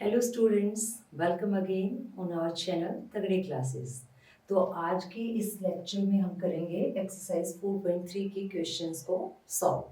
Hello students, welcome again on our channel Tagde classes. तो आज के इस लेक्चर में हम करेंगे एक्सरसाइज 4.3 के क्वेश्चंस को सॉल्व।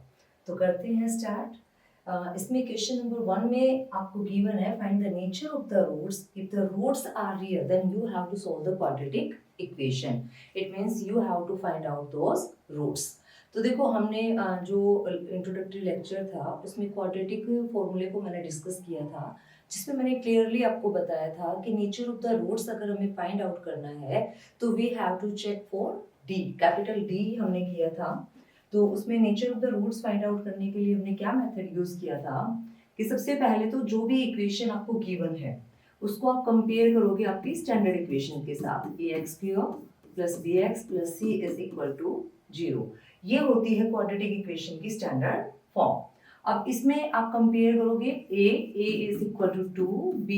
तो करते हैं स्टार्ट। इसमें क्वेश्चन नंबर 1 में आपको गिवन है find the nature of the roots. If the roots are real then you have to solve the quadratic equation. It means you have to find out those roots. तो देखो हमने जो introductory lecture था उसमें quadratic फॉर्मूले को मैंने discuss किया था, जिसमें मैंने क्लियरली आपको बताया था कि नेचर ऑफ द रूट्स अगर हमें फाइंड आउट करना है तो we have to check for D, capital D हमने किया था। तो उसमें nature of the roots find out करने के लिए हमने क्या मेथड यूज किया था कि सबसे पहले तो जो भी इक्वेशन आपको गिवन है उसको आप कंपेयर करोगे आपकी स्टैंडर्ड इक्वेशन के साथ। A x cube plus b x plus c is equal to 0। ये होती है क्वाड्रेटिक इक्वेशन की स्टैंडर्ड फॉर्म। अब इसमें आप कंपेयर करोगे a is equal to 2, b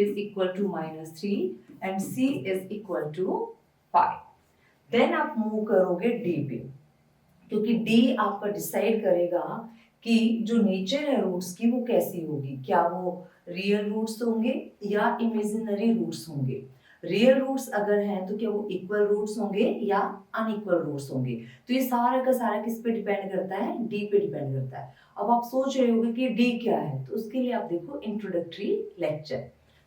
is equal to -3 and c is equal to 5। Then आप मूव करोगे d पे, क्योंकि d आपका डिसाइड करेगा कि जो नेचर है रूट्स की वो कैसी होगी, क्या वो रियल रूट्स होंगे या इमेजिनरी रूट्स होंगे। रियल रूट्स अगर हैं तो क्या वो इक्वल रूट्स होंगे या अनइक्वल रूट्स होंगे। तो ये सारा का सारा किस पे डिपेंड करता है, डी पे डिपेंड करता है। अब आप सोच रहे होंगे कि डी क्या है, तो उसके लिए आप देखो इंट्रोडक्टरी लेक्चर,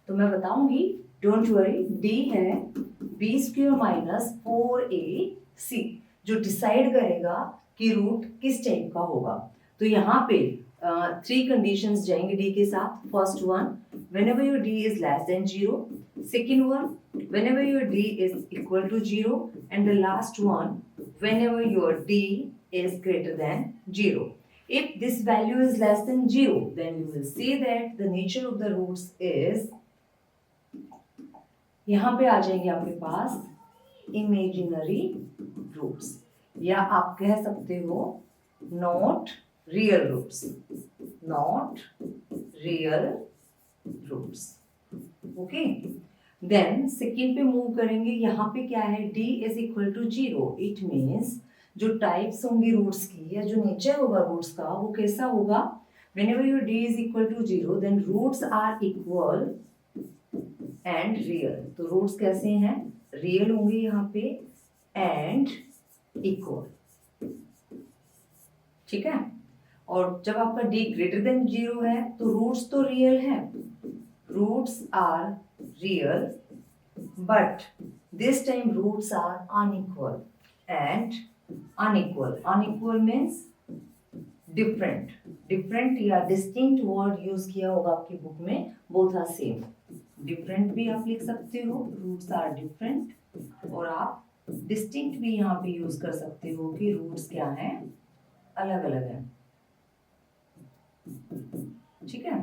तो मैं बताऊंगी, डोंट वरी। डी है बी स्क्वायर माइनस 4ac, जो डिसाइड करेगा कि रूट किस टाइप का होगा। तो यहाँ पे 3 कंडीशंस जाएंगे डी के साथ। First one, whenever your d is less than 0. Second one, whenever your d is equal to 0. And the last one, whenever your d is greater than 0. If this value is less than 0, then you will see that the nature of the roots is, यहाँ पे आ जाएंगे आपके पास imaginary roots, या आप कह सकते हो not real roots, not real roots. Okay, then second पे मूव करेंगे। यहाँ पे क्या है, d is equal to 0। It means जो टाइप्स होंगी रूट्स की या जो नेचर होगा रूट्स का वो कैसा होगा, whenever your d is equal to 0 then roots are equal and real। तो रूट्स कैसे हैं, रियल होंगे यहाँ पे एंड इक्वल। ठीक है, और जब आपका d ग्रेटर देन 0 है तो रूट्स तो रियल है, roots are real, but this time roots are unequal and unequal. Unequal means different. Different या distinct word use किया होगा आपकी बुक में, both are same. Different भी आप लिख सकते हो, roots are different, और आप distinct भी यहाँ पे use कर सकते हो कि roots क्या हैं, अलग अलग हैं। ठीक है,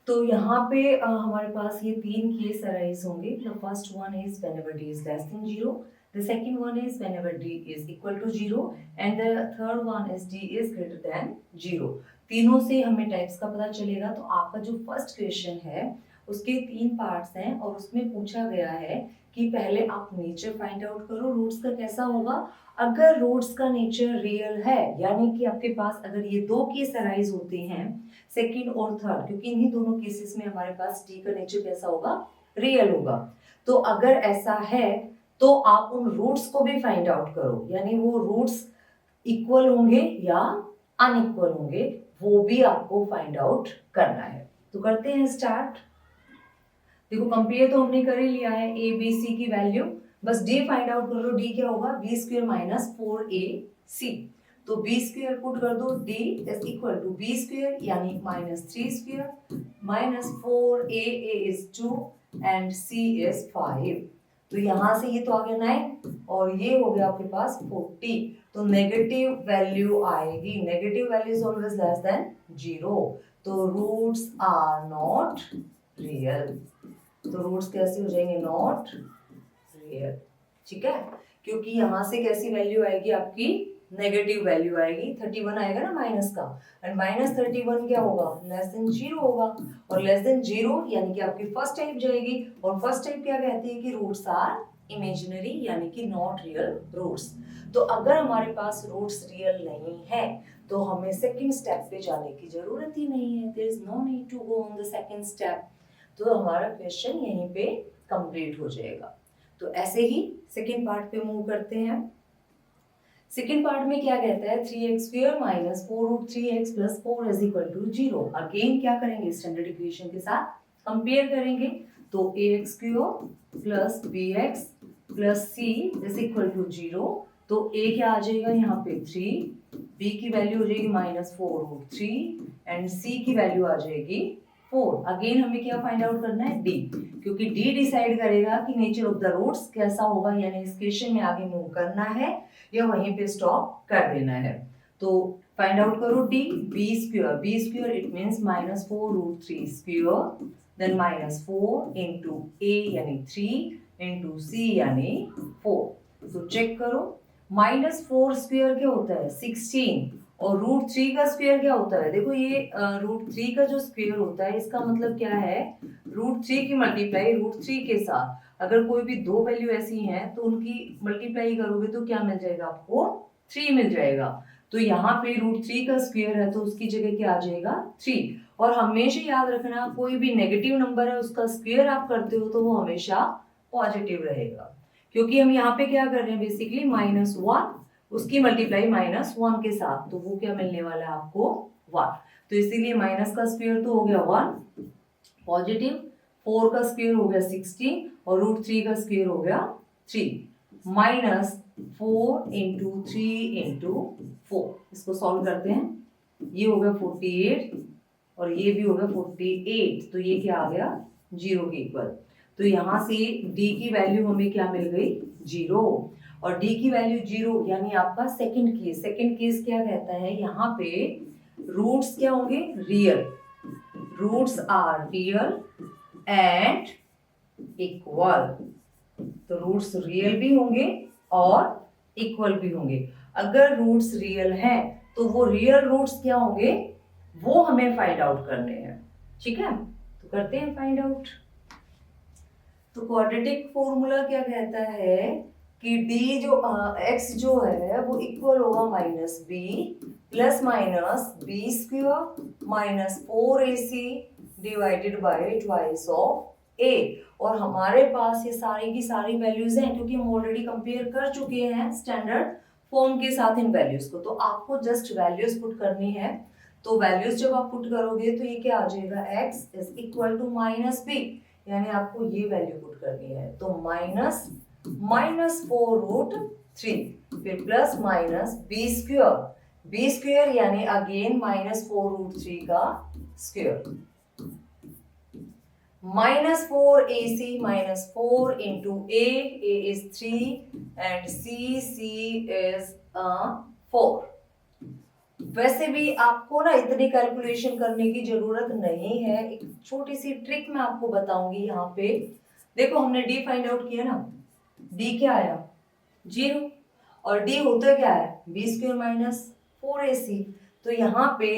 तो यहाँ पे हमारे पास ये 3 केस अराइज होंगे। The first one is whenever d is less than 0, the second one is whenever d is equal to 0 and the third one is d is greater than 0। तीनों से हमें टाइप्स का पता चलेगा। तो आपका जो फर्स्ट क्वेश्चन है उसके 3 पार्ट्स हैं और उसमें पूछा गया है कि पहले आप नेचर फाइंड आउट करो रूट्स का कैसा होगा। अगर रूट्स का नेचर रियल है, यानी कि आपके पास अगर ये 2 केस अराइज होते हैं, सेकंड और थर्ड, क्योंकि इन्हीं दोनों केसेस में हमारे पास डी का नेचर कैसा होगा, रियल होगा। तो अगर ऐसा है तो आप उन रूट्स को भी फाइंड आउट करो, यानी वो रूट्स इक्वल होंगे या अनइक्वल होंगे, वो भी आपको फाइंड आउट करना है। तो करते हैं स्टार्ट। देखो कंपेयर तो हमने कर ही लिया है ए बी सी की वैल्यू, बस डी फाइंड आउट कर लो। डी क्या होगा, बी स्क्वायर माइनस 4ac। तो बी स्क्वायर पुट कर दो, d is equal to B square यानी -3 square minus 4a is 2 and c is 5। तो यहाँ से ये तो आ गया 9 और ये हो गया आपके पास 40। तो नेगेटिव वैल्यू आएगी, negative value is always less than 0। तो रूट्स आर नॉट रियल। तो रूट्स कैसे हो जाएंगे, नॉट रियल। ठीक है, क्योंकि यहाँ से कैसी वैल्यू आएगी आपकी, नेगेटिव वैल्यू आएगी। 31 आएगा ना माइनस का, एंड -31 क्या होगा, लेस देन 0 होगा, और लेस देन 0 यानी कि आपकी फर्स्ट टाइप जाएगी। और फर्स्ट टाइप क्या कहती है कि रूट्स आर इमेजिनरी, यानी कि नॉट रियल रूट्स। तो अगर हमारे पास रूट्स रियल नहीं है तो हमें सेकंड स्टेप पे जाने की जरूरत ही नहीं है, there is no need to go on the second step. तो हमारा क्वेश्चन यहीं पे कंप्लीट हो जाएगा। तो ऐसे ही सेकंड पार्ट पे मूव करते हैं। सेकेंड पार्ट में क्या कहता है, 3x² minus 4√3x plus 4 is equal to 0। Again क्या करेंगे, स्टैंडर्ड इक्वेशन के साथ कंपेयर करेंगे। तो ax³ plus bx plus c is equal to 0। तो a क्या आ जाएगा यहाँ पे 3, b की वैल्यू हो जाएगी माइनस 4√3 एंड c की वैल्यू आ जाएगी 4। अगेन हमें क्या फाइंड आउट करना है, d, क्योंकि d डिसाइड करेगा कि नेचर ऑफ द रूट्स कैसा होगा, यानी इस क्वेश्चन में आगे मूव करना है या वहीं पे स्टॉप कर देना है। तो फाइंड आउट करो d, b² it means minus 4√3² then minus 4 into a यानी 3 इंटू c यानी 4। तो चेक करो, -4² क्या होता है 16 और √3 का स्क्वायर क्या होता है, देखो ये √3 का जो स्क्वायर होता है इसका मतलब क्या है, √3 की मल्टीप्लाई √3 के साथ। अगर कोई भी दो वैल्यू ऐसी हैं तो उनकी मल्टीप्लाई करोगे तो क्या मिल जाएगा आपको, 3 मिल जाएगा। तो यहाँ पे √3 का स्क्वायर है तो उसकी जगह क्या आ जाएगा 3। और हमेशा याद रखना, कोई भी नेगेटिव नंबर है उसका स्क्वायर आप करते हो तो वो हमेशा पॉजिटिव रहेगा, क्योंकि हम यहाँ पे क्या कर रहे हैं बेसिकली -1 उसकी मल्टीप्लाई -1 के साथ, तो वो क्या मिलने वाला है आपको 1। तो इसीलिए माइनस का स्क्वायर तो हो गया 1 पॉजिटिव, 4 का स्क्वायर हो गया 16 और √3 का स्क्वायर हो गया 3। -4 इंटू 3 इंटू 4, इसको सॉल्व करते हैं। ये हो गया 48 और ये भी हो गया 48, तो ये क्या आ गया 0 के इक्वल। तो यहाँ से d की वैल्यू हमें क्या मिल गई 0, और d की वैल्यू 0 यानी आपका सेकंड केस क्या कहता है, यहाँ पे रूट्स क्या होंगे real, roots are real and equal. तो रूट्स रियल भी होंगे और इक्वल भी होंगे। अगर रूट्स रियल हैं तो वो रियल रूट्स क्या होंगे वो हमें फाइंड आउट करने हैं, ठीक है। तो करते हैं फाइंड आउट। तो क्वाड्रेटिक फॉर्मूला क्या कहता है कि d जो x जो है वो इक्वल होगा -b plus minus b² minus 4ac divided by twice of a। और हमारे पास ये सारी की सारी वैल्यूज हैं क्योंकि हम ऑलरेडी कंपेयर कर चुके हैं स्टैंडर्ड फॉर्म के साथ इन वैल्यूज को। तो आपको जस्ट वैल्यूज पुट करनी है। तो वैल्यूज जब आप पुट करोगे तो ये क्या आ जाएगा, x is equal to -b, यानी आपको ये वैल्यू पुट करनी है। तो -4√3 फिर प्लस माइनस b² यानी अगेन -4√3 का square, -4ac -4 into a is 3 and c is 4। वैसे भी आपको ना इतनी कैलकुलेशन करने की जरूरत नहीं है, एक छोटी सी ट्रिक मैं आपको बताऊंगी। यहाँ पे देखो हमने d फाइंड आउट किया ना, d क्या आया 0 और d होता क्या है b² माइनस 4ac। तो यहाँ पे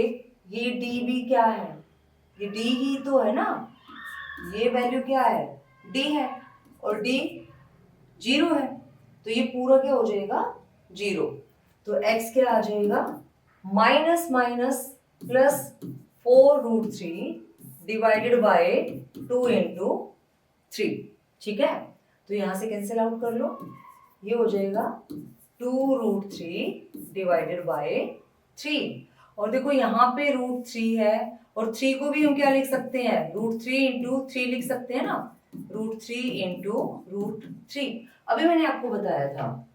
ये d भी क्या है, ये d ही तो है ना, ये वैल्यू क्या है d है और d 0 है, तो ये पूरा क्या हो जाएगा 0। तो x क्या आ जाएगा minus minus plus 4√3 divided by 2 into 3, ठीक है। तो यहां से कैंसिल आउट कर लो, ये हो जाएगा 2√3 डिवाइडेड बाय 3। और देखो यहाँ पे √3 है और 3 को भी हम क्या लिख सकते हैं, √3 इंटू 3 लिख सकते हैं ना, √3 इंटू √3। अभी मैंने आपको बताया था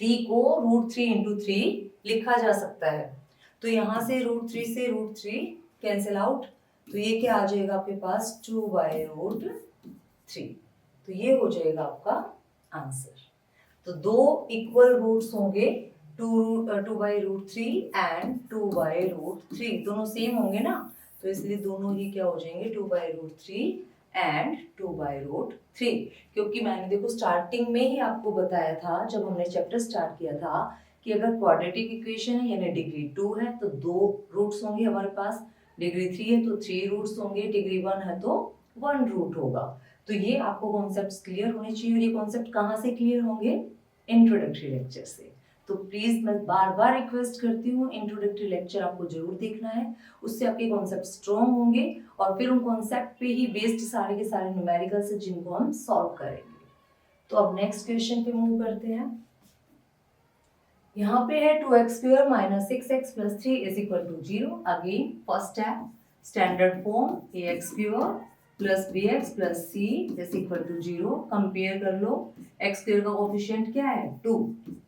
3 को √3 इंटू 3 लिखा जा सकता है। तो यहाँ से √3 से √3 कैंसिल आउट, तो ये क्या आ जाएगा आपके पास 2/√3। तो ये हो जाएगा आपका आंसर। तो दो इक्वल रूट्स होंगे 2/√3 एंड 2/√3, दोनों सेम होंगे ना, तो इसलिए दोनों ही क्या हो जाएंगे 2/√3 एंड 2/√3। क्योंकि मैंने देखो स्टार्टिंग में ही आपको बताया था जब हमने चैप्टर स्टार्ट किया था कि अगर क्वाड्रेटिक इक्वेशन है यानी डिग्री 2 है तो 2 रूट्स होंगे हमारे पास, डिग्री 3 है तो 3 रूट्स होंगे, डिग्री 1 है तो 1 रूट होगा। तो ये आपको कॉन्सेप्ट्स क्लियर होने चाहिए। और ये कॉन्सेप्ट कहाँ से क्लियर होंगे, इंट्रोडक्टरी लेक्चर से। तो तो प्लीज मैं बार बार रिक्वेस्ट करती हूँ इंट्रोडक्टरी लेक्चर आपको जरूर देखना है, उससे आपके कॉन्सेप्ट स्ट्रॉन्ग होंगे और फिर उन कॉन्सेप्ट पे ही बेस्ड सारे के सारे न्यूमेरिकल्स है जिनको हम सॉल्व करेंगे। तो अब नेक्स्ट क्वेश्चन पे मूव करते हैं। यहाँ पे है 2x² - 6x + 3 = 0। अगेन फर्स्ट है standard form ax² + bx + c = 0। Compare कर लो, x² का कोफिशिएंट क्या है 2,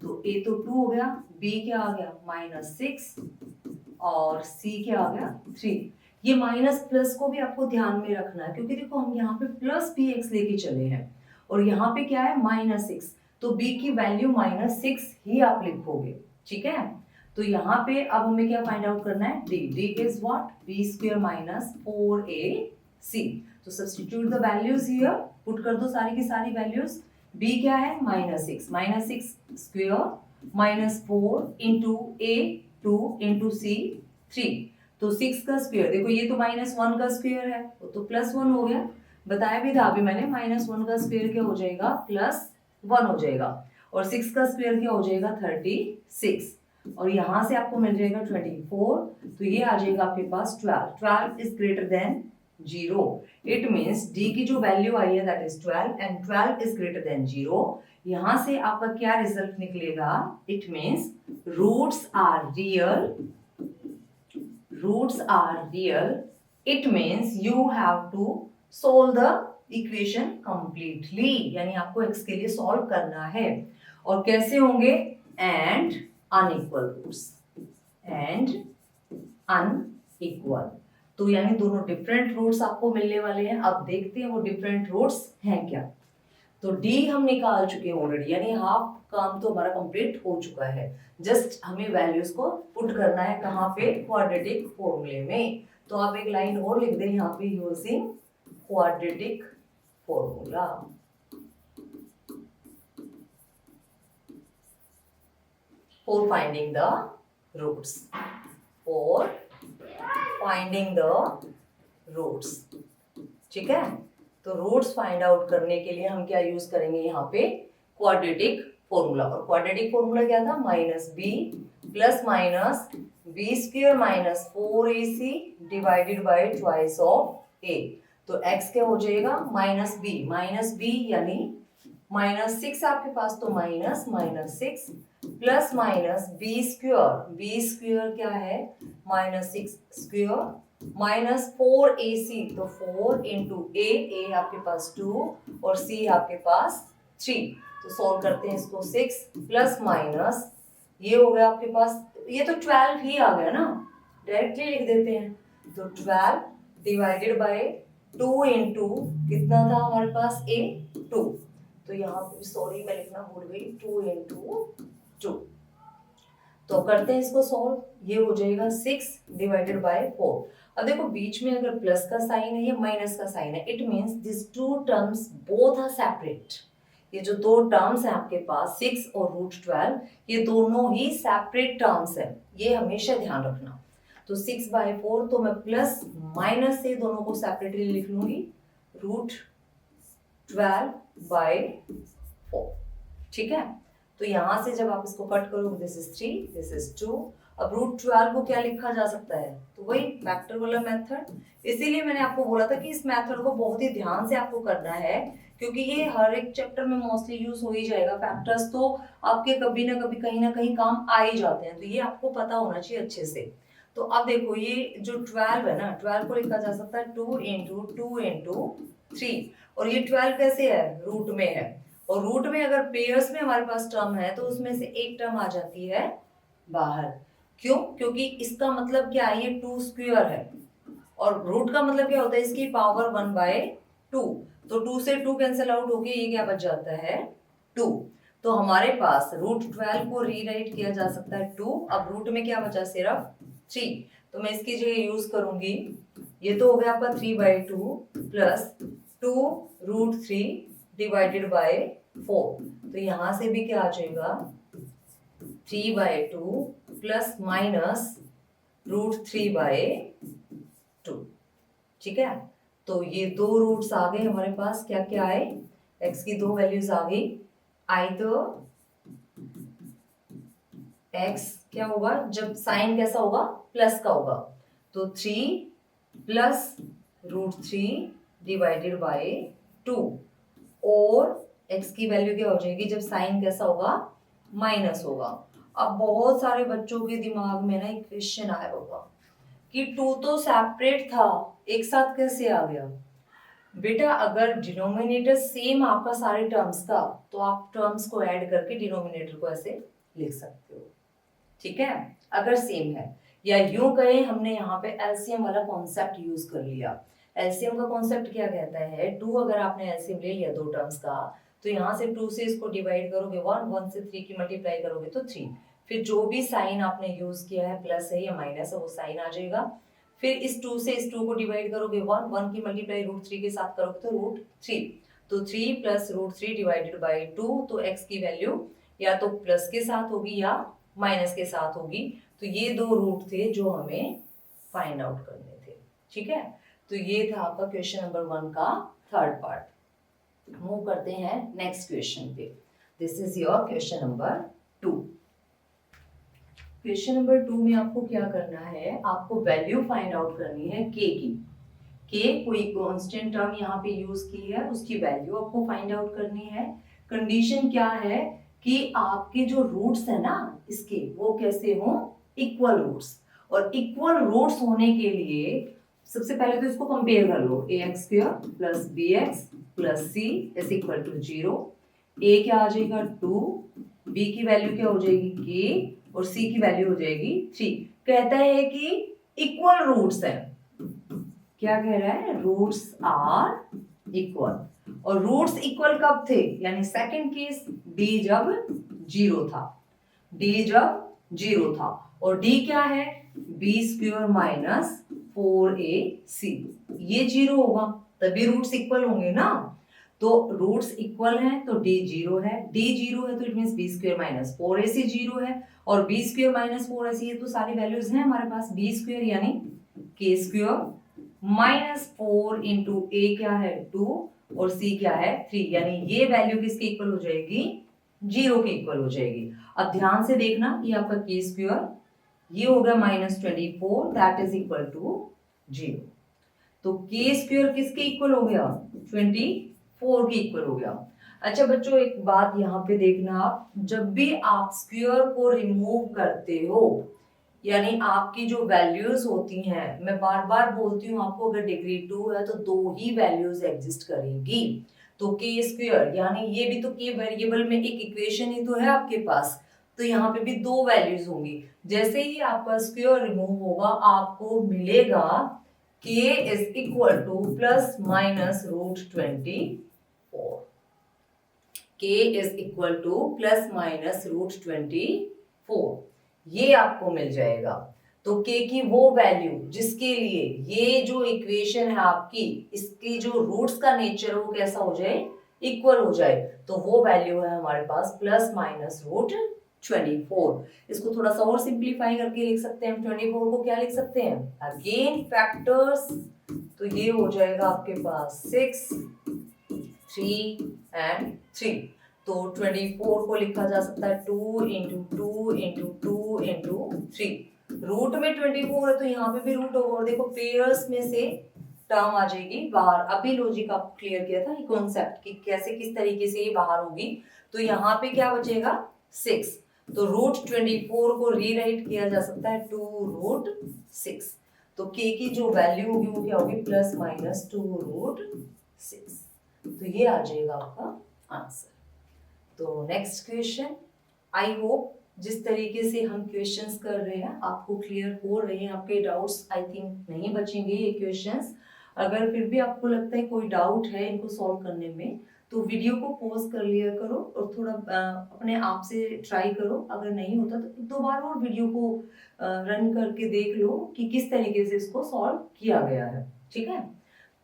तो a तो 2 हो गया, b क्या आ गया -6 और c क्या आ गया 3। ये माइनस प्लस को भी आपको ध्यान में रखना है क्योंकि देखो हम यहाँ पे प्लस bx लेके चले हैं और यहाँ पे क्या है -6, तो b की वैल्यू -6 ही आप लिखोगे, ठीक है। तो यहाँ पे अब हमें क्या फाइंड आउट करना है, d is what b² - 4ac। तो substitute the values here, put कर दो सारी की सारी वैल्यूज। b क्या है -6 square -4 into a 2 into c 3। तो 6 का स्क्वायर देखो, ये तो -1 का स्क्वायर है, वो तो +1 हो गया। बताया भी था अभी मैंने, -1 का स्क्वायर क्या हो जाएगा +1 हो जाएगा और 6 का स्क्वायर क्या हो जाएगा 36 और यहाँ से आपको मिल जाएगा 24, तो ये आ जाएगा आपके पास 12 is greater than 0। It means d की जो वैल्यू आई है that is 12 and 12 is greater than 0। यहाँ से आपका क्या रिजल्ट निकलेगा, it means roots are real, it means you have to solve the equation completely, यानी आपको x के लिए सॉल्व करना है। और कैसे होंगे, एंड अनइक्वल, तो यानी दोनों डिफरेंट रूट्स आपको मिलने वाले हैं। अब देखते हैं वो डिफरेंट रूट्स हैं क्या। तो d हम निकाल चुके हैं ऑलरेडी, यानी हाफ काम तो हमारा कंप्लीट हो चुका है। जस्ट हमें वैल्यूज को पुट करना है कहाँ पे, क्वाड्रेटिक फॉर्मूले में। तो आप एक लाइन और लिख दें यहाँ पे, using quadratic formula. For finding the roots, ठीक है। तो रूट्स फाइंड आउट करने के लिए हम क्या यूज करेंगे यहाँ पे, क्वाड्रेटिक फॉर्मूला। और क्वाड्रेटिक फॉर्मूला क्या था, -b ± b² - 4ac divided by twice of a। तो x क्या हो जाएगा -b यानी -6 आपके पास, तो -6 प्लस b² क्या है -6² -4ac, तो 4 इंटू a आपके पास 2 और c आपके पास 3। तो सॉल्व करते हैं इसको, 6 प्लस माइनस ये हो गया आपके पास, ये तो 12 ही आ गया ना, डायरेक्टली लिख देते हैं। तो 12 डिवाइडेड बाय 2 इंटू कितना था हमारे पास a 2, तो यहाँ पे सॉरी मैं लिखना भूल गई, 2 इंटू 2। तो करते हैं इसको सॉल्व, ये हो जाएगा 6 डिवाइडेड बाय 4। अब देखो बीच में अगर प्लस का साइन है या माइनस का साइन है, it means this two terms both are separate. ये जो दो टर्म्स हैं आपके पास 6 और √12, ये दोनों ही सेपरेट टर्म्स हैं, ये हमेशा ध्यान रखना। तो 6/4, तो मैं प्लस माइनस से दोनों को सेपरेटली लिख लूंगी, √12/4, ठीक है। तो यहां से जब आप इसको कट करोगे, दिस इज 3, दिस इज 2। अब √12 को क्या लिखा जा सकता है, तो वही वेक्टर वाला मेथड। इसीलिए मैंने आपको बोला था कि इस मेथड को बहुत ही ध्यान से आपको करना है, क्योंकि ये हर एक चैप्टर में मोस्टली यूज हो ही जाएगा। फैक्टर्स तो आपके कभी ना कभी कहीं ना कहीं काम आ ही जाते हैं, तो ये आपको पता होना चाहिए अच्छे से। तो अब देखो ये जो 12 है ना, 12 को लिखा जा सकता है 2 इंटू 2 इंटू 3, और ये 12 कैसे है, रूट में है, और रूट में अगर पेयर्स में हमारे पास टर्म है तो उसमें से एक टर्म आ जाती है बाहर। क्यों, क्योंकि इसका मतलब क्या है, ये 2 स्क्वायर है, और रूट का मतलब क्या होता है, इसकी पावर 1/2। तो 2 से 2 कैंसिल आउट होके ये क्या बच जाता है 2। तो हमारे पास √12 को रीराइट किया जा सकता है 2। अब रूट में क्या बचा, सिर्फ 3, तो मैं इसकी जगह यूज करूंगी, ये तो हो गया आपका 3/2 प्लस 2√3 डिवाइडेड बाय 4। तो यहां से भी क्या आ जाएगा 3/2 प्लस माइनस √3/2, ठीक है। तो ये दो रूट्स आ गए हमारे पास, क्या क्या आए, x की दो वैल्यूज आ गई, आइदर x क्या होगा, जब साइन कैसा होगा, प्लस का होगा, तो 3 प्लस √3 डिवाइडेड बाय 2, और x की वैल्यू क्या हो जाएगी जब साइन कैसा होगा, माइनस होगा। अब बहुत सारे बच्चों के दिमाग में ना एक क्वेश्चन आया होगा कि 2 तो सेपरेट था, एक साथ कैसे आ गया। बेटा अगर डिनोमिनेटर सेम आपका सारे टर्म्स का, तो आप टर्म्स को ऐड करके डिनोमिनेटर को ऐसे लिख सकते हो, ठीक है, अगर सेम है। या यूं कहें, हमने यहाँ पे एलसीएम वाला कॉन्सेप्ट यूज कर लिया। एलसीएम का कॉन्सेप्ट क्या कहता है, 2 अगर आपने एलसीएम ले लिया दो टर्म्स का, तो यहाँ से 2 से इसको डिवाइड करोगे 1, 1 से 3 की मल्टीप्लाई करोगे तो 3, फिर जो भी साइन आपने यूज किया है, प्लस है या माइनस है, वो साइन आ जाएगा। फिर इस 2 से इस 2 को डिवाइड करोगे 1, 1 की मल्टीप्लाई √3 के साथ करोगे तो √3, तो 3 प्लस √3 डिवाइडेड बाय 2, तो x की वैल्यू या तो प्लस के साथ होगी या माइनस के साथ होगी। तो ये दो रूट थे जो हमें फाइंड आउट करने थे, ठीक है। तो ये था आपका क्वेश्चन नंबर 1 का थर्ड पार्ट। मूव करते हैं नेक्स्ट क्वेश्चन पे। This is your question number 2। Question number 2 में आपको क्या करना है, आपको वैल्यू फाइंड आउट करनी है k की। k कोई कांस्टेंट टर्म यहाँ पे यूज की है, उसकी वैल्यू आपको फाइंड आउट करनी है। कंडीशन क्या है कि आपके जो रूट्स है ना इसके, वो कैसे हो, इक्वल रूट्स। और इक्वल रूट्स होने के लिए सबसे पहले तो इसको कंपेयर कर लो, ax² plus bx plus c is equal to 0। a क्या आ जाएगा 2, b की वैल्यू क्या हो जाएगी k, और c की वैल्यू हो जाएगी 3। कहता है कि इक्वल रूट्स है, क्या कह रहा है, रूट्स आर इक्वल। और रूट्स इक्वल कब थे, यानी सेकंड केस d जब 0 था, d जब 0 था। और d क्या है, b² माइनस 4ac, ये 0 होगा तभी रूट्स इक्वल होंगे ना। तो रूट्स इक्वल हैं तो d 0 है, d 0 है तो it means b² minus 4ac 0 है, और b² माइनस 4ac ये तो सारी वैल्यूज हैं हमारे पास, b² यानी k² माइनस 4 इंटू a क्या है 2 और c क्या है 3, यानी ये वैल्यू किसके इक्वल हो जाएगी, 0 के इक्वल हो जाएगी। अब ध्यान से देखना, ये आपका k², ये हो गया -24, दैट इज इक्वल टू 0। तो k² किसके इक्वल हो गया, 24 के इक्वल हो गया। अच्छा बच्चों एक बात यहाँ पे देखना, आप जब भी आप स्क्वायर को रिमूव करते हो, यानी आपकी जो वैल्यूज होती हैं, मैं बार बार बोलती हूँ आपको, अगर डिग्री 2 है तो दो ही वैल्यूज एग्जिस्ट करेंगी। तो k² यानी ये भी तो k वेरिएबल में एक इक्वेशन ही तो है आपके पास, तो यहाँ पे भी दो वैल्यूज होंगी। जैसे ही आपका स्क्वायर रिमूव होगा आपको मिलेगा k is equal two plus minus √24, k is equal two plus minus √24, ये आपको मिल जाएगा। तो k की वो वैल्यू जिसके लिए ये जो इक्वेशन है आपकी, इसकी जो रूट्स का नेचर वो कैसा हो जाए, इक्वल हो जाए, तो वो वैल्यू है हमारे पास प्लस माइनस √24। इसको थोड़ा सा और सिंप्लीफाई करके लिख सकते हैं, 24 को क्या लिख सकते हैं, अगेन फैक्टर्स, तो ये हो जाएगा आपके पास 6, 3 एंड 3। तो 24 को लिखा जा सकता है 2 इंटू 2 इंटू 2 इंटू 3। रूट में 24 है तो यहाँ पे भी रूट होगा, और देखो पेयर्स में से टर्म आ जाएगी बाहर। अभी लॉजिक आप क्लियर किया था ये कॉन्सेप्ट कि कैसे किस तरीके से ये बाहर होगी। तो यहाँ पे क्या बचेगा 6, तो √24 को रीराइट किया जा सकता है 2√6। तो k की जो वैल्यू होगी वो क्या होगी, प्लस माइनस 2√6। तो ये आ जाएगा आपका आंसर। तो नेक्स्ट क्वेश्चन, आई होप जिस तरीके से हम क्वेश्चंस कर रहे हैं आपको क्लियर हो रहे हैं, आपके डाउट्स आई थिंक नहीं बचेंगे ये क्वेश्चंस। अगर फिर भी आपको लगता है कोई डाउट है इनको सॉल्व करने में, तो वीडियो को पॉज कर लिया करो और थोड़ा अपने आप से ट्राई करो। अगर नहीं होता तो एक दो बार और वीडियो को रन करके देख लो कि किस तरीके से इसको सॉल्व किया गया है, ठीक है।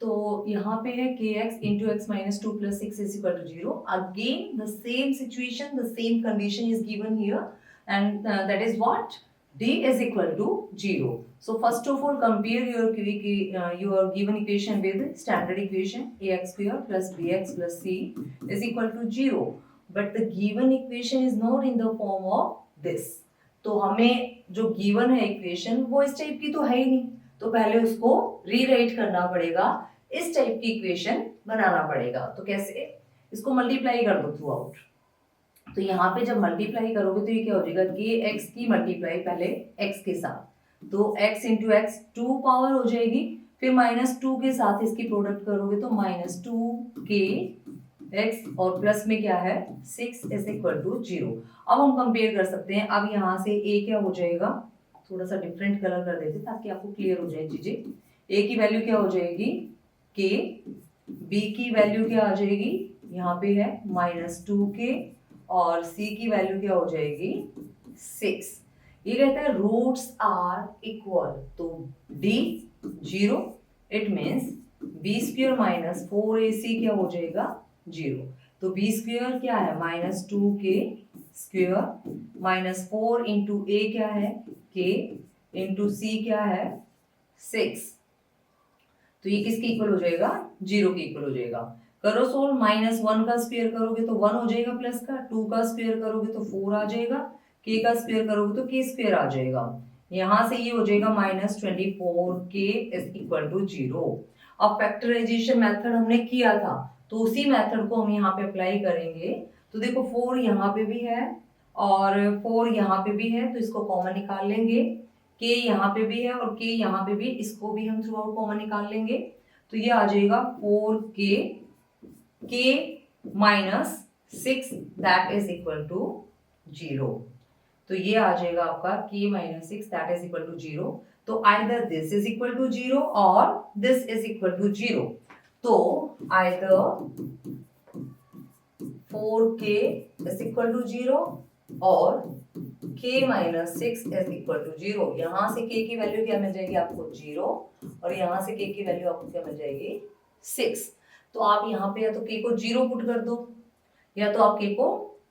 तो यहाँ पे है kx into x minus 2 plus 6 is equal to 0. Again the same situation, the same condition is given here, and that is what, d is equal to 0. So first of all compare your given equation with standard equation, ax² plus bx plus c is equal to 0. But the given equation is not in the form of this. तो हमें जो given है equation वो इस type की तो है ही नहीं, तो पहले उसको रीराइट करना पड़ेगा, इस टाइप की इक्वेशन बनाना पड़ेगा। तो कैसे, इसको मल्टीप्लाई कर दो थ्रू आउट। तो यहाँ पे जब मल्टीप्लाई करोगे तो ये क्या हो जाएगा, के एक्स की मल्टीप्लाई पहले एक्स के साथ, तो x इंटू एक्स 2 पावर हो जाएगी, फिर -2 के साथ इसकी प्रोडक्ट करोगे तो -2k x और प्लस में क्या है 6 इज इक्वल टू 0। अब हम कंपेयर कर सकते हैं। अब यहाँ से a क्या हो जाएगा, थोड़ा सा डिफरेंट कलर कर देते ताकि आपको क्लियर हो जाए चीजें। a की वैल्यू क्या हो जाएगी k, b की वैल्यू क्या आ जाएगी, यहाँ पे है -2k और c की वैल्यू क्या हो जाएगी 6। ये कहता है रूट्स आर इक्वल, तो d 0, it means b² minus 4ac क्या हो जाएगा 0। तो b² क्या है -2k square minus 4 into a क्या है k इंटू c क्या है 6। तो ये किसके इक्वल हो जाएगा, 0 के इक्वल हो जाएगा। करो सोल्व, -1 का स्क्वायर करोगे तो 1 हो जाएगा प्लस का, 2 का स्क्वायर करोगे तो 4 आ जाएगा, k का स्क्वायर करोगे तो k स्क्वायर आ जाएगा। यहां से ये हो जाएगा -24k इज इक्वल टू 0। अब फैक्टराइजेशन मेथड हमने किया था तो उसी मेथड को हम यहाँ पे अप्लाई करेंगे। तो देखो 4 यहाँ पे भी है और 4 यहाँ पे भी है, तो इसको कॉमन निकाल लेंगे। k यहाँ पे भी है और k यहाँ पे भी, इसको भी हम थ्रू आउट कॉमन निकाल लेंगे। तो ये आ जाएगा 4k k minus 6 that is equal to 0। तो ये आ जाएगा आपका k minus 6 that is equal to 0। तो either this is equal to 0 और दिस इज इक्वल टू 0। तो either 4k is equal to 0 और k minus 6 is equal to 0। यहां से k की वैल्यू क्या मिल जाएगी आपको 0 और यहां से k की वैल्यू आपको क्या मिल जाएगी 6। तो आप यहाँ पे या तो k को 0 पुट कर दो या तो आप k को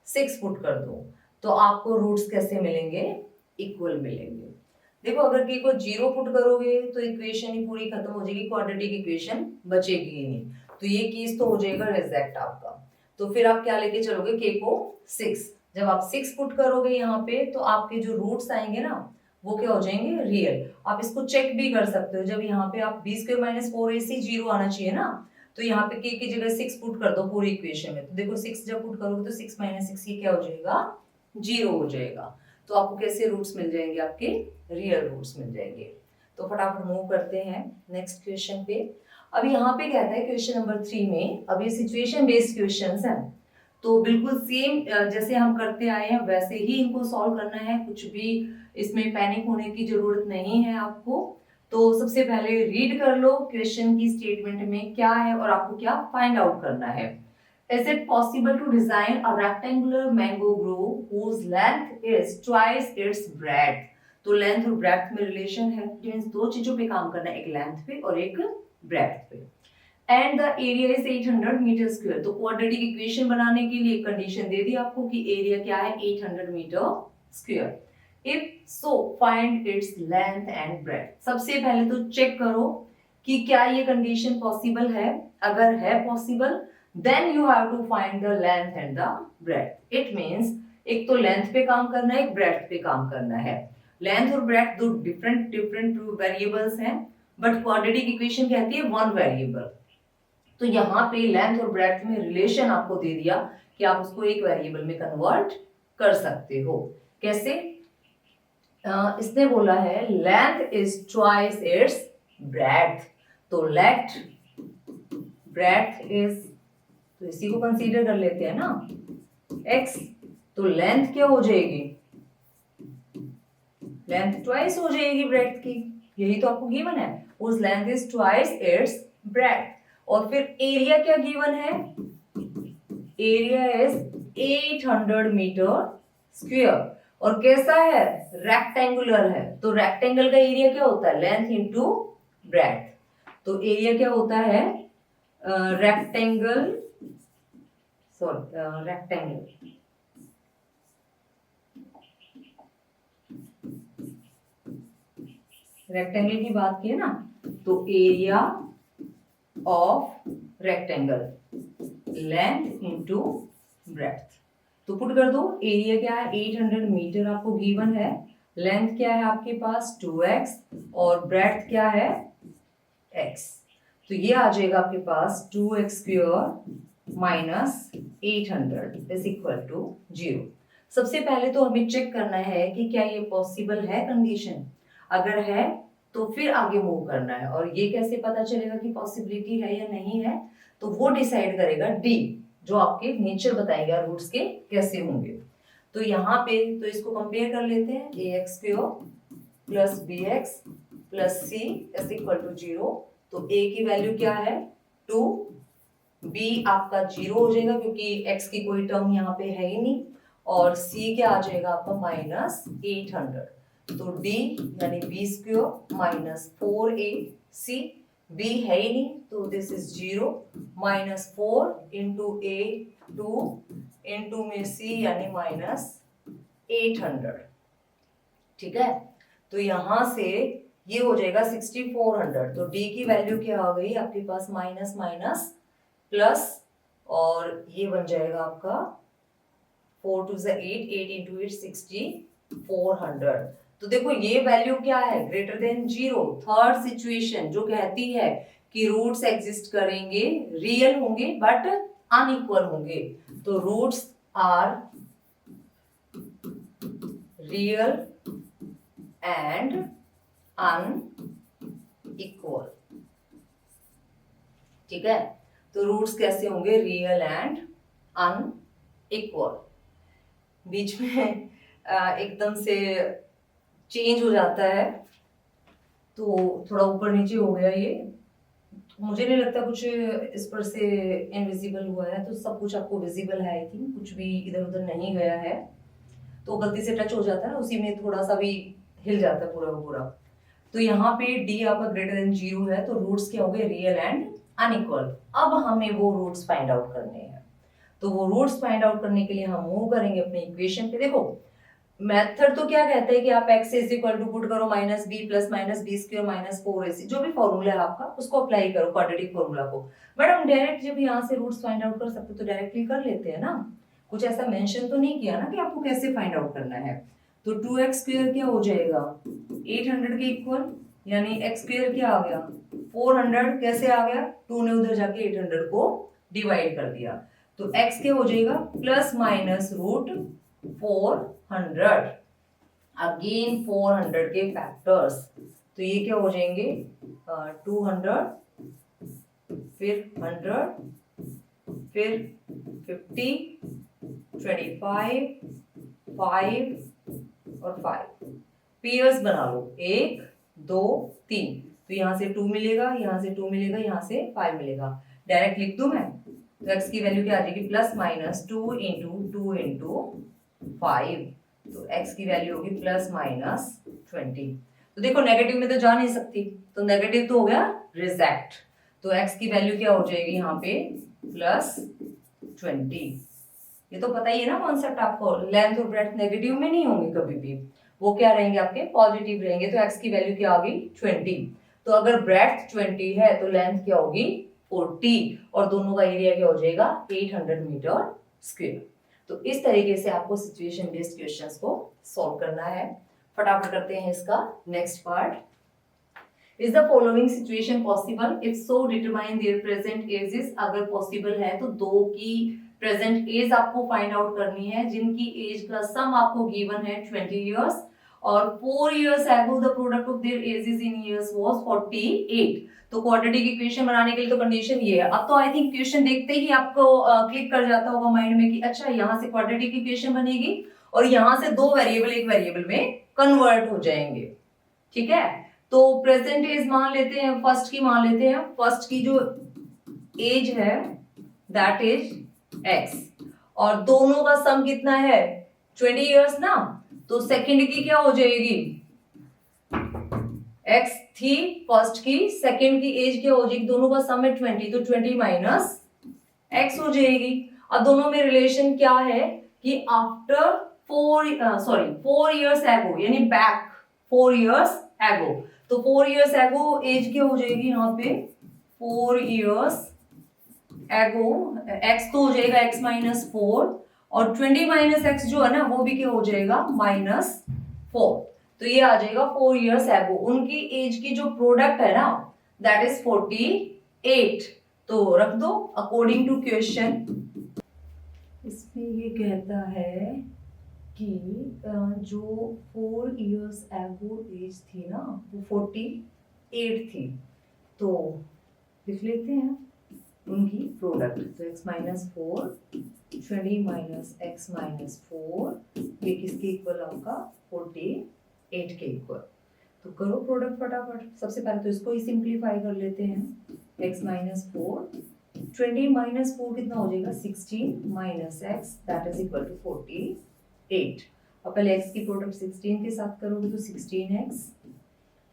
6 पुट कर दो, तो आपको रूट्स कैसे मिलेंगे, इक्वल मिलेंगे। देखो अगर k को 0 पुट करोगे तो इक्वेशन ही पूरी खत्म हो जाएगी, क्वाड्रेटिक इक्वेशन बचेगी ही नहीं, तो ये केस तो हो जाएगा रिजेक्ट आपका। तो फिर आप क्या लेके चलोगे, k को 6। जब आप 6 पुट करोगे यहाँ पे तो आपके जो रूट्स आएंगे ना वो क्या हो जाएंगे, रियल। आप इसको चेक भी कर सकते हो, जब यहाँ पे आप b² माइनस 4ac 0 आना चाहिए ना, तो यहाँ पे k की जगह 6 पुट कर दो पूरी इक्वेशन में। तो देखो 6 जब पुट करोगे तो 6 माइनस 6 ये क्या हो जाएगा 0 हो जाएगा। तो आपको कैसे रूट्स मिल जाएंगे, आपके रियल रूट्स मिल जाएंगे। तो फटाफट मूव करते हैं नेक्स्ट क्वेश्चन पे। अब यहाँ पे कहता है क्वेश्चन नंबर 3 में, अब ये सिचुएशन बेस्ड क्वेश्चंस हैं, तो बिल्कुल सेम जैसे हम करते आए हैं वैसे ही इनको सॉल्व करना है, कुछ भी इसमें पैनिक होने की जरूरत नहीं है आपको। तो सबसे पहले रीड कर लो क्वेश्चन की स्टेटमेंट में क्या है और आपको क्या फाइंड आउट करना है। Is it possible to design a rectangular mango grove whose length is twice its breadth? तो लेंथ और ब्रेथ में रिलेशन है, मींस दो चीजों पे काम करना है, एक लेंथ पे और एक ब्रेथ पे। And the area is 800 metre square. तो क्वाड्रेटिक इक्वेशन बनाने के लिए कंडीशन दे दी आपको कि एरिया क्या है 800 metre square. If so find its length and breadth. सबसे पहले तो चेक करो कि क्या ये कंडीशन पॉसिबल है। अगर है possible then you have to find the length and the breadth. It means एक तो लेंथ पे काम करना है, एक ब्रेथ पे काम करना है। लेंथ और ब्रेथ दो डिफरेंट वेरिएबल्स हैं, बट क्वाड्रेटिक इक्वेशन कहती है वन वेरिएबल। तो यहाँ पे लेंथ और ब्रेथ में रिलेशन आपको दे दिया कि आप उसको एक वेरिएबल में कन्वर्ट कर सकते हो। कैसे? इसने बोला है length is twice its breath, तो लेट ब्रेथ इज, तो इसी को कंसीडर कर लेते हैं ना x, तो लेंथ क्या हो जाएगी, लेंथ ट्वाइस हो जाएगी ब्रेथ की, यही तो आपको गिवन है, उस length is twice its breath. और फिर एरिया क्या गिवन है, एरिया इज 800 मीटर स्क्वायर और कैसा है, रेक्टेंगुलर है। तो रेक्टेंगल का एरिया क्या होता है, लेंथ इनटू ब्रेथ। तो एरिया क्या होता है, रेक्टेंगल रेक्टेंगल की बात की है ना, तो area of rectangle length into breadth. तो पुट कर दो, एरिया क्या है 800 मीटर आपको गिवन है, लेंथ क्या है आपके पास 2x और ब्रेड्थ क्या है x। तो ये आ जाएगा आपके पास 2x² minus 800 is equal to 0। सबसे पहले तो हमें चेक करना है कि क्या ये पॉसिबल है कंडीशन, अगर है तो फिर आगे मूव करना है। और ये कैसे पता चलेगा कि पॉसिबिलिटी है या नहीं है, तो वो डिसाइड करेगा डी, जो आपके नेचर बताएगा रूट्स के कैसे होंगे। तो यहाँ पे तो इसको कंपेयर कर लेते हैं, ax² plus bx plus c is equal to 0। तो a की वैल्यू क्या है 2, b आपका 0 हो जाएगा क्योंकि x की कोई टर्म यहाँ पे है ही नहीं, और c क्या आ जाएगा आपका माइनस 800। तो d यानी b² माइनस 4ac, b है ही नहीं तो this is 0, minus 4 into a 2 into में c यानी माइनस 800। ठीक है, तो यहां से ये हो जाएगा 6400। तो d की वैल्यू क्या आ गई आपके पास माइनस माइनस प्लस, और ये बन जाएगा आपका 4 2 8, 8 इंटू 8 6400। तो देखो ये वैल्यू क्या है ग्रेटर देन 0। थर्ड सिचुएशन जो कहती है कि रूट्स एग्जिस्ट करेंगे, रियल होंगे बट अनइक्वल होंगे। तो roots are real and unequal. ठीक है, तो रूट्स कैसे होंगे रियल एंड अनइक्वल। बीच में एकदम से चेंज हो जाता है तो थोड़ा ऊपर नीचे हो गया ये, मुझे नहीं लगता कुछ इस पर से इनविजिबल हुआ है, तो सब कुछ आपको विजिबल है। आई थिंक कुछ भी इधर उधर नहीं गया है, तो गलती से टच हो जाता है ना, उसी में थोड़ा सा भी हिल जाता है पूरा पूरा। तो यहाँ पे d आपका ग्रेटर देन 0 है, तो रूट्स क्या हो गए रियल एंड अनइक्वल। अब हमें वो रूट्स फाइंड आउट करने हैं, तो वो रूट्स फाइंड आउट करने के लिए हम मूव करेंगे अपने इक्वेशन पे। देखो मेथड तो क्या कहता है कि आप x is equal to put करो minus b plus minus b² minus 4ac, जो भी फॉर्मूला है आपका उसको अप्लाई करो क्वाड्रेटिक फॉर्मूला को। बट हम डायरेक्ट जब यहाँ से रूट्स फाइंड आउट कर सकते तो डायरेक्टली कर लेते हैं ना, कुछ ऐसा मेंशन तो नहीं किया ना कि आपको कैसे फाइंड आउट करना है। तो 2x² क्या हो जाएगा 800 के इक्वल, यानी x² क्या आ गया 400। कैसे आ गया, 2 ने उधर जाके 800 को डिवाइड कर दिया, तो x क्या हो जाएगा प्लस माइनस रूट 400। अगेन 400 के फैक्टर्स, तो ये क्या हो जाएंगे 200 फिर 100 फिर 50 25 5 और 5 पेयर्स बना लो 1 2 3। तो यहाँ से 2 मिलेगा, यहाँ से 2 मिलेगा, यहाँ से 5 मिलेगा। डायरेक्ट लिख दूं मैं, तो x की वैल्यू क्या आ जाएगी प्लस माइनस 2 इंटू 2 इंटू 5। तो x की वैल्यू होगी प्लस माइनस 20। तो देखो नेगेटिव में तो जा नहीं सकती, तो नेगेटिव तो हो गया रिजेक्ट। तो x की वैल्यू क्या हो जाएगी यहाँ पे प्लस 20। ये तो पता ही है ना कॉन्सेप्ट आपको, लेंथ और ब्रेड्थ नेगेटिव में नहीं होंगे कभी भी, वो क्या रहेंगे आपके पॉजिटिव रहेंगे। तो x की वैल्यू क्या आ गई 20। तो अगर ब्रेड्थ 20 है तो लेंथ क्या होगी 40, और दोनों का एरिया क्या हो जाएगा 800 मीटर स्क्वायर। तो इस तरीके से आपको सिचुएशन बेस्ड क्वेश्चंस को सॉल्व करना है। फटाफट करते हैं इसका next part. Is the following situation possible, if so determine there present ages. अगर पॉसिबल है तो दो की प्रेजेंट एज आपको फाइंड आउट करनी है जिनकी एज का सम आपको गिवन है 20 इयर्स, और 4 years ago the product of their ages in years was 48। तो क्वाड्रेटिक इक्वेशन बनाने के लिए तो कंडीशन ये है। अब तो आई थिंक क्वेश्चन देखते ही आपको क्लिक कर जाता होगा माइंड में कि अच्छा यहाँ से क्वाड्रेटिक इक्वेशन बनेगी और यहाँ से दो वेरिएबल एक वेरिएबल में कन्वर्ट हो जाएंगे। ठीक है, तो प्रेजेंट एज मान लेते हैं, फर्स्ट की मान लेते हैं। फर्स्ट की जो एज है दैट इज x, और दोनों का सम कितना है 20 इयर्स ना, तो सेकंड की क्या हो जाएगी x थी फर्स्ट की, सेकंड की एज क्या हो जाएगी, दोनों का सम है 20, तो 20 माइनस x हो जाएगी। अब दोनों में रिलेशन क्या है कि आफ्टर 4 years ago, यानी बैक 4 years ago, तो 4 years ago एज क्या हो जाएगी यहाँ पे 4 years ago, x तो हो जाएगा x माइनस 4, और 20 माइनस एक्स जो है ना वो भी क्या हो जाएगा -4। तो ये आ जाएगा 4 इयर्स एगो। उनकी एज की जो प्रोडक्ट है ना दैट इज 48। तो रख दो अकॉर्डिंग टू क्वेश्चन। इसमें ये कहता है कि जो 4 इयर्स एगो एज थी ना वो 48 थी। तो लिख लेते हैं उनकी प्रोडक्ट। तो x minus 4 20 minus x minus 4 ये किसके इक्वल आपका 48 के इक्वल। तो करो प्रोडक्ट फटाफट। सबसे पहले तो इसको ही सिंप्लीफाई कर लेते हैं। x माइनस 4 20 माइनस 4 कितना हो जाएगा 16 minus x that is equal to 48। अब पहले x की प्रोडक्ट 16 के साथ करोगे तो 16x,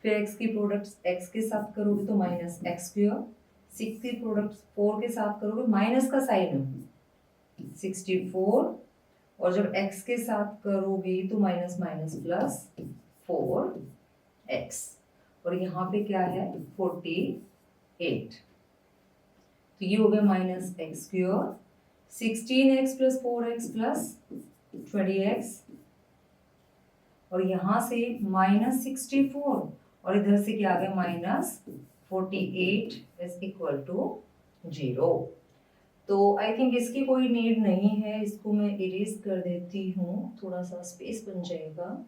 फिर x की प्रोडक्ट x के साथ करोगे तो माइनस एक्स स्क्वायर, 6 की प्रोडक्ट 4 के साथ करोगे माइनस का साइन है 64, और जब x के साथ करोगे तो माइनस माइनस प्लस 4x, और यहाँ पे क्या है 48। तो ये हो गया minus x square 16x plus 4x plus 20x, और यहाँ से माइनस 64 और इधर से क्या आ गया माइनस 48 इज इक्वल टू 0। तो आई थिंक इसकी कोई नीड नहीं है, इसको मैं इरेज कर देती हूँ, थोड़ा सा स्पेस बन जाएगा।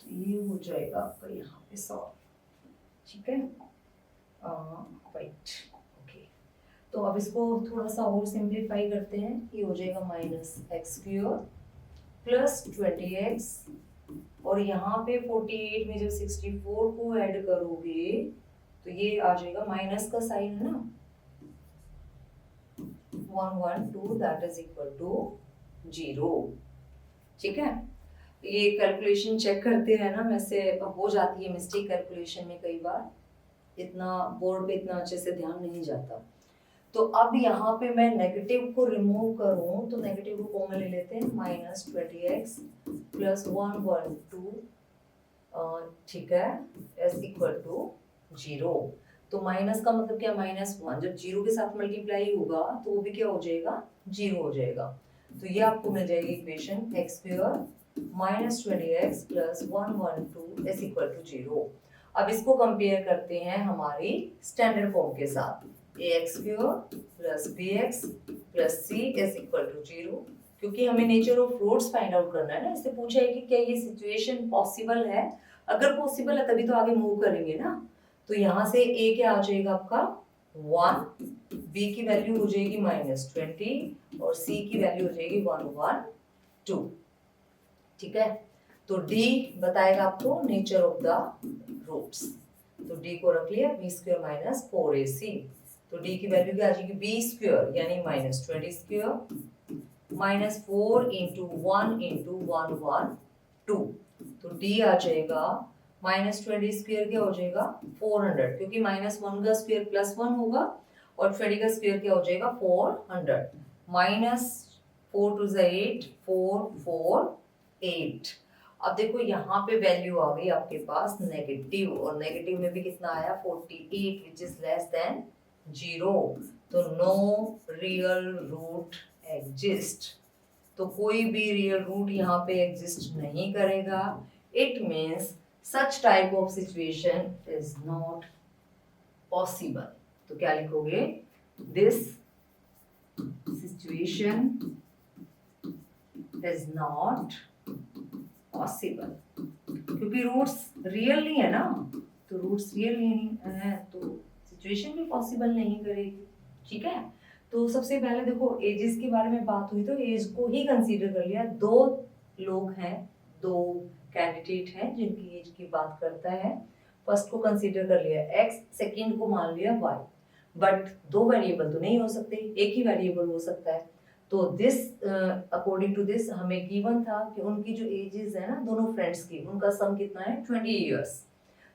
ये हो जाएगा आपका यहाँ पे सॉल्व, ठीक है राइट ओके। तो अब इसको थोड़ा सा और सिंप्लीफाई करते हैं। ये हो जाएगा minus x square plus 20x, और यहाँ पे 48 में जब 64 को ऐड करोगे तो ये आ जाएगा माइनस का साइन है ना 112 दैट इज इक्वल टू 0, ठीक है। ये कैलकुलेशन चेक करते रहना, वैसे हो जाती है मिस्टेक कैलकुलेशन में कई बार, इतना बोर्ड पे इतना अच्छे से ध्यान नहीं जाता। तो अब यहाँ पे मैं नेगेटिव को रिमूव करूँ तो नेगेटिव को कॉमन ले लेते हैं माइनस 20x प्लस 112 ठीक है इज इक्वल टू 0। तो माइनस का मतलब क्या -1, जब 0 के साथ मल्टीप्लाई होगा तो वो भी क्या हो जाएगा 0 हो जाएगा। तो ये आपको मिल जाएगी equation x square minus 20x plus 112 is equal to 0। अब इसको कंपेयर करते हैं हमारी स्टैंडर्ड फॉर्म के साथ, ax square plus bx plus c is equal to 0। क्योंकि हमें nature of roots find out करना है ना, इससे पूछा है कि क्या ये सिचुएशन पॉसिबल है। अगर पॉसिबल है तभी तो आगे मूव करेंगे ना। तो यहाँ से a क्या आ जाएगा आपका 1, b की वैल्यू हो जाएगी -20 और c की वैल्यू हो जाएगी 112, ठीक है। तो d बताएगा आपको नेचर ऑफ द रूट्स। तो d को रख लिया b स्क्वायर माइनस 4ac। तो d की वैल्यू क्या आ जाएगी b स्क्वायर यानी -20 स्क्वायर माइनस 4 इंटू 1 इंटू 112। तो d आ जाएगा -20 स्क्वायर क्या हो जाएगा 400, क्योंकि -1 का स्क्वायर +1 होगा और 20 का स्क्वायर क्या हो जाएगा 400। -4 टू 8 4 4 8। अब देखो यहाँ पे वैल्यू आ गई आपके पास नेगेटिव, और नेगेटिव में भी कितना आया 48 विच इज लेस देन 0। तो नो रियल रूट एग्जिस्ट, तो कोई भी रियल रूट यहाँ पे एग्जिस्ट नहीं करेगा। It means such type of situation is not possible. तो क्या लिखोगे this situation is not possible, क्योंकि रूट्स रियल नहीं है ना। तो रूट्स रियल नहीं है तो सिचुएशन भी पॉसिबल नहीं करेगी, ठीक है। तो सबसे पहले देखो एजेस के बारे में बात हुई तो एज को ही कंसीडर कर लिया। 2 लोग हैं, 2 कैंडिडेट हैं जिनकी एज की बात करता है। फर्स्ट को कंसीडर कर लिया x, सेकंड को मान लिया y। बट 2 वेरिएबल तो नहीं हो सकते, एक ही वेरिएबल हो सकता है। तो दिस अकॉर्डिंग टू दिस हमें गिवन था कि उनकी जो एजेस है ना दोनों फ्रेंड्स की, उनका सम कितना है 20 इयर्स।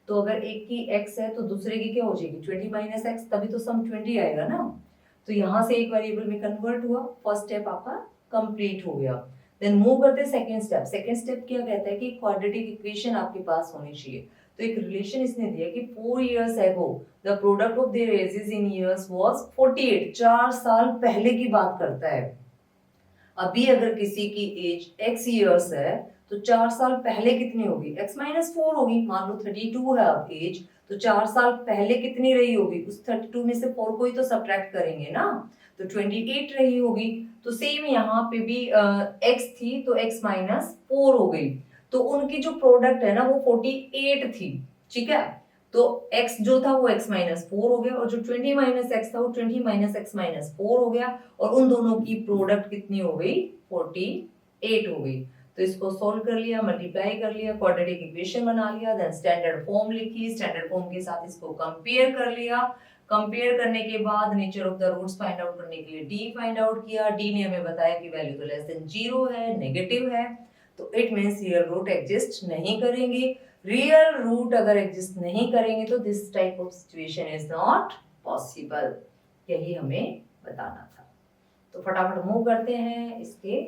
तो अगर एक की x है तो दूसरे की क्या हो जाएगी 20 माइनस एक्स, तभी तो सम 20 आएगा ना। तो यहाँ से एक वेरिएबल में कन्वर्ट हुआ, फर्स्ट स्टेप आपका कंप्लीट हो गया। देन मूव करते हैं सेकंड स्टेप। सेकंड स्टेप क्या कहता है कि क्वाड्रेटिक इक्वेशन आपके पास होनी चाहिए। तो एक रिलेशन इसने दिया कि 4 years ago the product of their edges in years was 48, 4 साल पहले की बात करता है। अभी अगर किसी की एज x ईयर्स है तो 4 साल पहले कितनी होगी, x माइनस 4 होगी। मान लो 32 है अब एज, तो 4 साल पहले कितनी रही होगी, उस 32 में से 4 को ही तो सब्ट्रैक्ट करेंगे ना, तो 28 रही होगी। तो सेम यहाँ पे भी x थी तो x माइनस 4 हो गई, तो उनकी जो प्रोडक्ट है ना वो 48 थी, ठीक है। तो x जो था वो x माइनस 4 हो गया, और जो 20 माइनस एक्स था वो 20 माइनस एक्स माइनस 4 हो गया, और उन दोनों की प्रोडक्ट कितनी हो गई, 48 हो गई। तो इसको सॉल्व कर लिया, मल्टीप्लाई कर लिया, क्वाड्रेटिक इक्वेशन बना लिया, देन स्टैंडर्ड फॉर्म लिखी, स्टैंडर्ड फॉर्म के साथ इसको कंपेयर कर लिया। कंपेयर करने के बाद nature of the roots find out करने के लिए डी फाइंड आउट किया। डी ने हमें बताया कि वैल्यू तो लेस देन 0 है, नेगेटिव है, तो it means real root exist नहीं करेंगे। रियल रूट अगर एग्जिस्ट नहीं करेंगे तो this type of situation is not possible, यही हमें बताना था। तो फटाफट मूव करते हैं इसके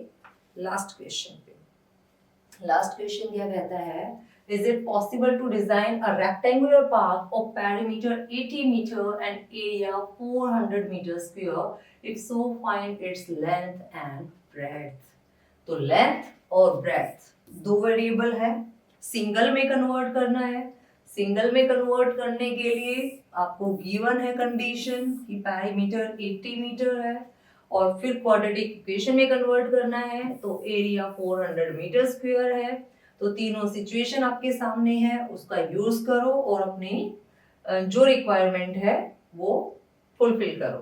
लास्ट क्वेश्चन पे। लास्ट क्वेश्चन क्या कहता है, is it possible to design a rectangular park of perimeter 80 meter and area 400 meter square? If so, find its length and breadth. तो लेंथ और ब्रेथ दो वेरिएबल है, सिंगल में कन्वर्ट करना है। सिंगल में कन्वर्ट करने के लिए आपको गिवन है कंडीशन कि पेरीमीटर 80 मीटर है, और फिर क्वाड्रेटिक इक्वेशन में कन्वर्ट करना है तो एरिया 400 मीटर स्क्वायर है। तो तीनों सिचुएशन आपके सामने है, उसका यूज करो और अपनी जो रिक्वायरमेंट है वो फुलफिल करो।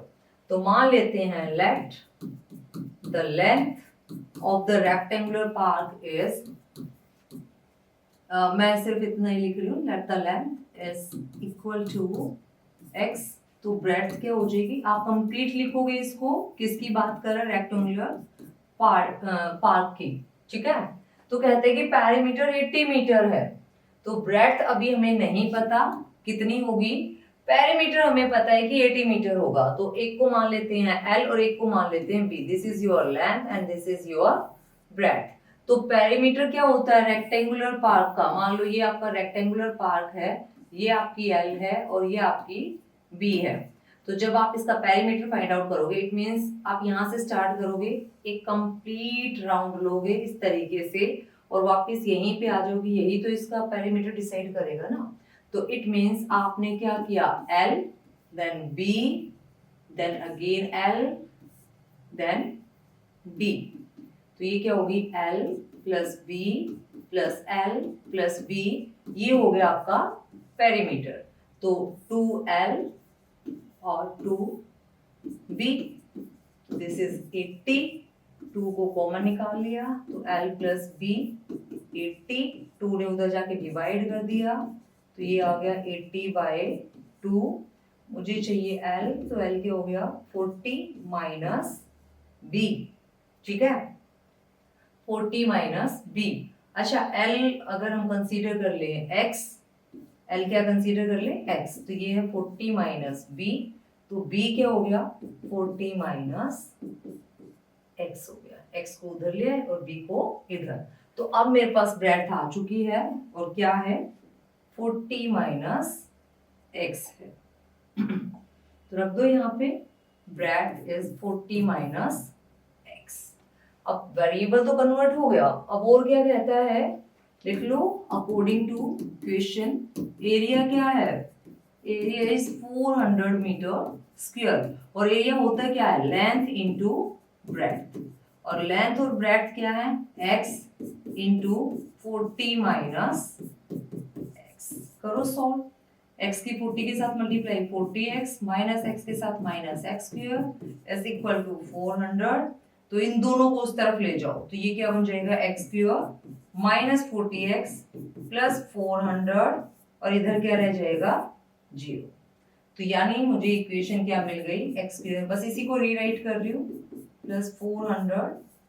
तो मान लेते हैं let the length of the rectangular park is मैं सिर्फ इतना ही लिख रही हूँ, let the length is equal to x। तो ब्रेड्थ क्या हो जाएगी, आप कंप्लीट लिखोगे इसको, किसकी बात कर रहे हैं, रेक्टेंगुलर पार्क की, ठीक है। तो कहते हैं कि पेरीमीटर 80 मीटर है, तो ब्रेड्थ अभी हमें नहीं पता कितनी होगी, पेरीमीटर हमें पता है कि 80 मीटर होगा। तो एक को मान लेते हैं L और एक को मान लेते हैं B। This is your length and this is your breadth. तो पेरीमीटर क्या होता है रेक्टेंगुलर पार्क का, मान लो ये आपका रेक्टेंगुलर पार्क है, ये आपकी L है और ये आपकी B है। तो जब आप इसका पेरीमीटर फाइंड आउट करोगे, इट मींस आप यहाँ से स्टार्ट करोगे, एक कंप्लीट राउंड लोगे इस तरीके से और वापस यहीं पे आ जाओगे, यही तो इसका पेरीमीटर डिसाइड करेगा ना। तो इट मींस आपने क्या किया, L then B then again L then B। तो ये क्या होगी, L plus B plus L plus B, ये हो गया आपका पेरीमीटर। तो 2L और 2B, दिस इज 80, 2 को कॉमन निकाल लिया तो L प्लस B 80, 2 ने उधर जाके डिवाइड कर दिया तो ये आ गया 80/2। मुझे चाहिए L, तो L क्या हो गया 40 माइनस B, ठीक है, 40 माइनस B। अच्छा L अगर हम कंसीडर कर ले X, L क्या कंसीडर कर ले X, तो ये है 40 माइनस B, तो B क्या हो गया 40 माइनस X हो गया, X को उधर ले और B को इधर। तो अब मेरे पास ब्रेड्थ आ चुकी है और क्या है 40 माइनस X है। तो रख दो यहाँ पे, ब्रेड्थ इज 40 माइनस X। अब वेरिएबल तो कन्वर्ट हो गया, अब और क्या कहता है लिख लो, अकॉर्डिंग टू क्वेश्चन एरिया क्या है, एरिया इज 400 मीटर स्क्वायर, और एरिया होता है क्या है लेंथ इंटू ब्रेड्थ, और लेंथ और ब्रेड्थ क्या है x इंटू 40 माइनस x। करो सॉल्व, x की 40 के साथ मल्टीप्लाई 40x माइनस x के साथ minus x square is equal to 400। तो इन दोनों को उस तरफ ले जाओ तो ये क्या बन जाएगा x square minus 40x plus 400, और इधर क्या रह जाएगा 0। तो यानी मुझे इक्वेशन क्या मिल गई x स्क्वायर, बस इसी को रीराइट कर रही हूँ, plus 400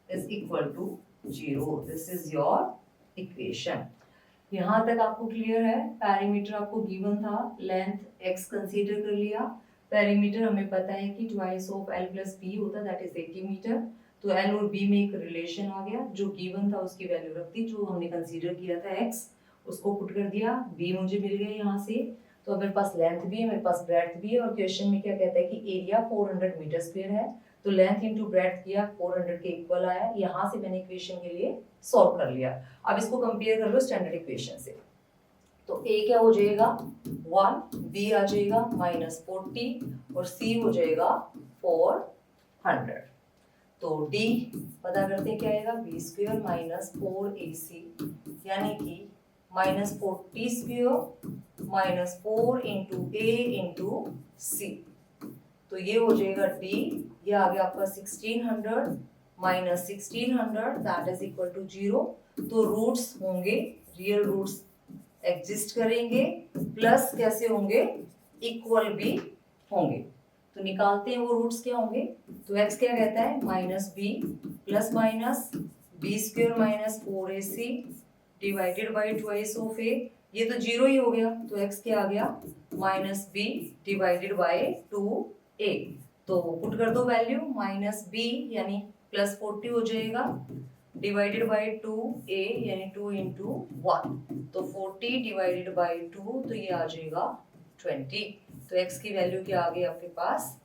is equal to 0। This is your equation. यहाँ तक आपको क्लियर है। पेरीमीटर आपको गिवन था, लेंथ x कंसीडर कर लिया, पेरीमीटर हमें पता है कि twice of L plus B होता है, दैट इज 80 मीटर। तो L और B में एक रिलेशन आ गया, जो गिवन था उसकी वैल्यू रख दी, जो हमने कंसीडर किया था x उसको पुट कर दिया, B मुझे मिल गया यहाँ से। तो मेरे पास लेंथ भी है, मेरे पास ब्रेड्थ भी है, और क्वेश्चन में क्या कहता है कि एरिया 400 मीटर स्क्वायर है, तो लेंथ इंटू ब्रेड्थ किया, 400 के इक्वल आया। यहाँ से मैंने इक्वेशन के लिए सॉल्व कर लिया। अब इसको कंपेयर कर लो स्टैंडर्ड इक्वेशन से। तो ए क्या हो जाएगा 1, बी आ जाएगा -40 और सी हो जाएगा 400। तो डी पता करते हैं क्या आएगा, बी स्क्वेयर माइनस 4ac यानी कि -40² माइनस 4 इंटू ए इंटू सी। तो ये हो जाएगा डी, ये आ गया आपका 1600 minus 1600 that is equal to 0। तो रूट्स होंगे, रियल रूट्स एग्जिस्ट करेंगे, प्लस कैसे होंगे, इक्वल भी होंगे। तो निकालते हैं वो रूट्स क्या होंगे। तो x क्या कहता है -b plus minus b square minus 4ac divided by twice of a। ये तो 0 ही हो गया, तो x क्या आ गया -b डिवाइडेड बाई 2a। तो पुट कर दो वैल्यू, -b यानी +40 हो जाएगा डिवाइडेड बाई 2a यानी 2 इंटू 1। तो 40 डिवाइडेड बाई 2 तो ये आ जाएगा 20। तो x की वैल्यू क्या आ गई आपके पास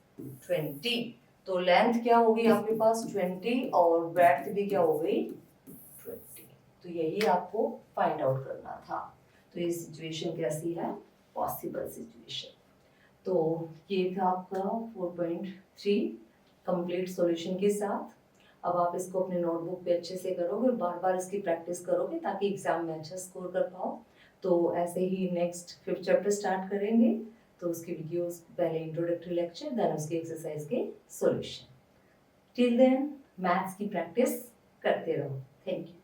20। तो लेंथ क्या होगी आपके पास 20 और ब्रेड्थ भी क्या हो गई 20। तो यही आपको फाइंड आउट करना था। तो ये सिचुएशन कैसी है, पॉसिबल सिचुएशन। तो ये था आपका 4.3 कंप्लीट सॉल्यूशन के साथ। अब आप इसको अपने नोटबुक पे अच्छे से करोगे और बार बार इसकी प्रैक्टिस करोगे ताकि एग्जाम में अच्छा स्कोर कर पाओ। तो ऐसे ही नेक्स्ट 5th चैप्टर स्टार्ट करेंगे, तो उसकी वीडियोस पहले इंट्रोडक्टरी लेक्चर, देन उसकी एक्सरसाइज के सॉल्यूशन। टिल देन मैथ्स की प्रैक्टिस करते रहो। Thank you.